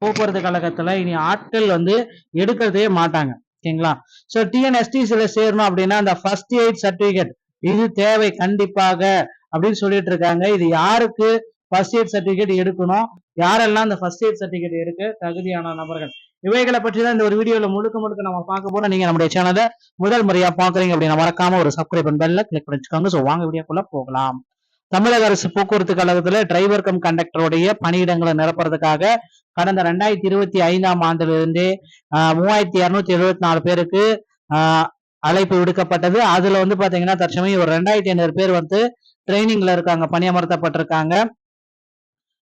போக்குவரத்து கழகத்துல இனி ஆட்கள் வந்து எடுக்கிறதே மாட்டாங்க. ஓகேங்களா? ஸோ டிஎன்எஸ்டிசில சேரணும் அப்படின்னா அந்த ஃபர்ஸ்ட் எய்ட் சர்டிபிகேட் இது தேவை கண்டிப்பாக அப்படின்னு சொல்லிட்டு இருக்காங்க. இது யாருக்கு ஃபர்ஸ்ட் எய்ட் சர்டிபிகேட் எடுக்கணும், யாரெல்லாம் அந்த ஃபர்ஸ்ட் எய்ட் சர்டிபிகேட் எடுக்க தகுதியான நபர்கள், இவைகளை பற்றி தான் இந்த ஒரு வீடியோல முழுக்க நம்ம பார்க்க போறோம். நீங்க நம்முடைய சேனலை முதல் முறையா பாக்குறீங்க அப்படின்னா மறக்காம ஒரு சப்ஸ்கிரைப் பெல்ல கிளிக் பண்ணி வச்சுக்கோங்க. ஸோ வாங்க வீடியோக்குள்ள போகலாம். தமிழக அரசு போக்குவரத்து கழகத்துல டிரைவர் கம் கண்டக்டருடைய பணியிடங்களை நிரப்புறதுக்காக கடந்த 2025ஆம் ஆண்டிலிருந்தே 3274 பேருக்கு அழைப்பு விடுக்கப்பட்டது. அதுல வந்து பாத்தீங்கன்னா தற்சமயம் ஒரு 2500 பேர் வந்து ட்ரைனிங்ல இருக்காங்க, பணியமர்த்தப்பட்டிருக்காங்க.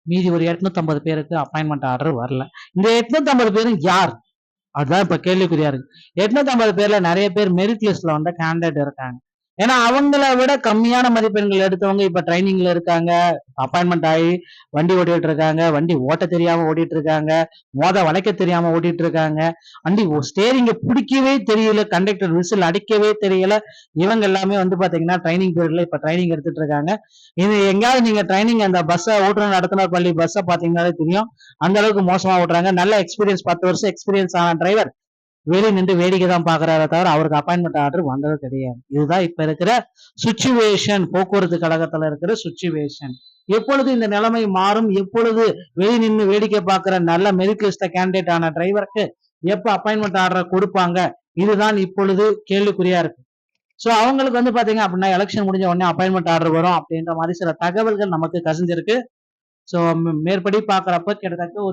மீதி ஒரு 850 பேருக்கு அப்பாயின்மெண்ட் ஆர்டர் வரல. இந்த 850 பேரும் யார், அதுதான் இப்ப கேள்விக்குறியா இருக்கு. 850 பேர்ல நிறைய பேர் மெரிட் லிஸ்ட்ல வந்த கேண்டிடேட் இருக்காங்க. ஏன்னா அவங்கள விட கம்மியான மதிப்பெண்கள் எடுத்தவங்க இப்ப ட்ரைனிங்ல இருக்காங்க, அப்பாயின்மெண்ட் ஆகி வண்டி ஓட்டிட்டு இருக்காங்க, வண்டி ஓட்ட தெரியாம ஓட்டிட்டு இருக்காங்க, வளைக்க தெரியாம ஓட்டிட்டு இருக்காங்க, வண்டி ஸ்டேரிங்க பிடிக்கவே தெரியல, கண்டக்டர் விசில் அடிக்கவே தெரியல. இவங்க எல்லாமே வந்து பாத்தீங்கன்னா ட்ரைனிங் பீரியட்ல இப்ப ட்ரைனிங் எடுத்துட்டு இருக்காங்க. இது எங்கேயாவது நீங்க ட்ரைனிங் அந்த பஸ்ஸை ஓட்டுநர் நடத்துனர் பள்ளி பஸ்ஸை பாத்தீங்கன்னாலே தெரியும், அந்த அளவுக்கு மோசமா ஓட்டுறாங்க. நல்ல எக்ஸ்பீரியன்ஸ் 10 வருஷம் எக்ஸ்பீரியன்ஸ் ஆன டிரைவர் வெளியே நின்று வேடிக்கை தான் பாக்குறாரு தவிர அவருக்கு அப்பாயின்மெண்ட் ஆர்டர் வந்தது கிடையாது. இதுதான் இப்ப இருக்கிற சுச்சுவேஷன், போக்குவரத்து கழகத்துல இருக்கிற சுச்சுவேஷன். எப்பொழுது இந்த நிலைமை மாறும், எப்பொழுது வெளியே நின்று வேடிக்கை பார்க்கிற நல்ல மெரிட் லிஸ்ட் கேண்டிடேட் ஆன டிரைவருக்கு எப்ப அப்பாயின்மெண்ட் ஆர்டர் கொடுப்பாங்க, இதுதான் இப்பொழுது கேள்விக்குறியா இருக்கு. சோ அவங்களுக்கு வந்து பாத்தீங்க அப்படின்னா எலெக்ஷன் முடிஞ்ச உடனே அப்பாயின்மெண்ட் ஆர்டர் வரும் அப்படின்ற மாதிரி சில தகவல்கள் நமக்கு கசிஞ்சிருக்கு. சோ மேற்படி பாக்குறப்ப கிட்டத்தட்ட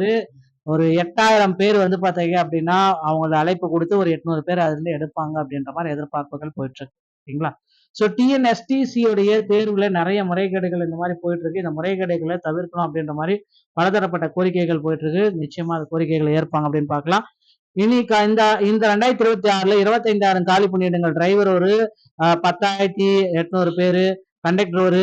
ஒரு 8000 பேர் வந்து பாத்தீங்க அப்படின்னா அவங்களோட அழைப்பு கொடுத்து ஒரு 800 பேர் அதுல இருந்து எடுப்பாங்க அப்படின்ற மாதிரி எதிர்பார்ப்புகள் போயிட்டு இருக்கு. சரிங்களா? சோ டிஎன்எஸ்டிசி உடைய தேர்வுல நிறைய முறைகேடுகள் இந்த மாதிரி போயிட்டு இருக்கு. இந்த முறைகேடுகளை தவிர்க்கணும் அப்படின்ற மாதிரி பலதரப்பட்ட கோரிக்கைகள் போயிட்டு இருக்கு. நிச்சயமா அந்த கோரிக்கைகளை ஏற்பாங்க அப்படின்னு பார்க்கலாம். இன்னைக்கு இந்த 2026ல 25,000 காலி பணியிடங்கள், டிரைவர் ஒரு 10,800 பேரு, கண்டக்டர் ஒரு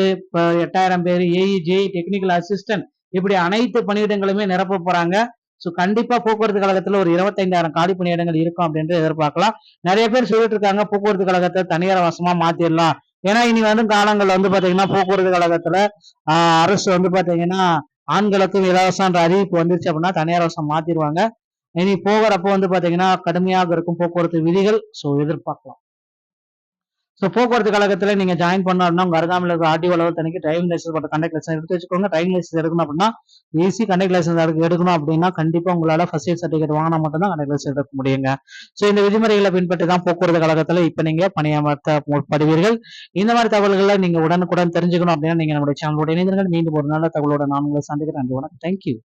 8,000 பேரு, ஏஇ டெக்னிக்கல் அசிஸ்டன்ட், இப்படி அனைத்து பணியிடங்களுமே நிரப்ப போறாங்க. சோ கண்டிப்பா போக்குவரத்து கழகத்துல ஒரு 25,000 காலி பணியிடங்கள் இருக்கும் அப்படின்னு எதிர்பார்க்கலாம். நிறைய பேர் சொல்லிட்டு இருக்காங்க போக்குவரத்து கழகத்தை தனியார் வசமா மாத்திடலாம். ஏன்னா இனி வந்து காலங்கள் வந்து பாத்தீங்கன்னா போக்குவரத்து கழகத்துல அரசு வந்து பாத்தீங்கன்னா ஆண்களுக்கும் இலவசன்ற அறிவிப்பு வந்துருச்சு அப்படின்னா தனியார் வசம் மாத்திடுவாங்க. இனி போகிறப்போ வந்து பாத்தீங்கன்னா கடுமையாக இருக்கும் போக்குவரத்து விதிகள். சோ எதிர்பார்க்கலாம். ஸோ போக்குவரத்து கழகத்துல நீங்க ஜாயின் பண்ணணும் அப்படின்னா உங்க அருகாமையில் இருக்க ஆர்டிஓ அளவு தனிக்கு டிரைவிங் லைசன்ஸ் பட்ட கண்டக்ட் லைசன்ஸ் எடுத்து வச்சுக்கோங்க. டிரைவிங் லைசன்ஸ் எடுக்கணும் அப்படின்னா ஈஸி. கண்டக்ட் லைசன்ஸ் எடுக்கணும் அப்படின்னா கண்டிப்பா உங்களால ஃபர்ஸ்ட் எய்ட் சர்டிஃபிகேட் வாங்கினா மட்டும் தான் கண்டக்ட் லைசன்ஸ் எடுக்க முடியுங்க. ஸோ இந்த விதிமுறைகளை பின்பற்றி தான் போக்குவரத்து கழகத்துல இப்ப நீங்க பணியமர்த்தப்படுவீர்கள். இந்த மாதிரி தகவல்களை நீங்க உடனுக்குடன் தெரிஞ்சுக்கணும் அப்படின்னா நீங்க நம்முடைய சேனலோட இணைந்தீர்கள். மீண்டும் ஒரு நல்ல தகவலோட நான் உங்களை சந்திக்கிறேன். நன்றி, வணக்கம். தேங்க்யூ.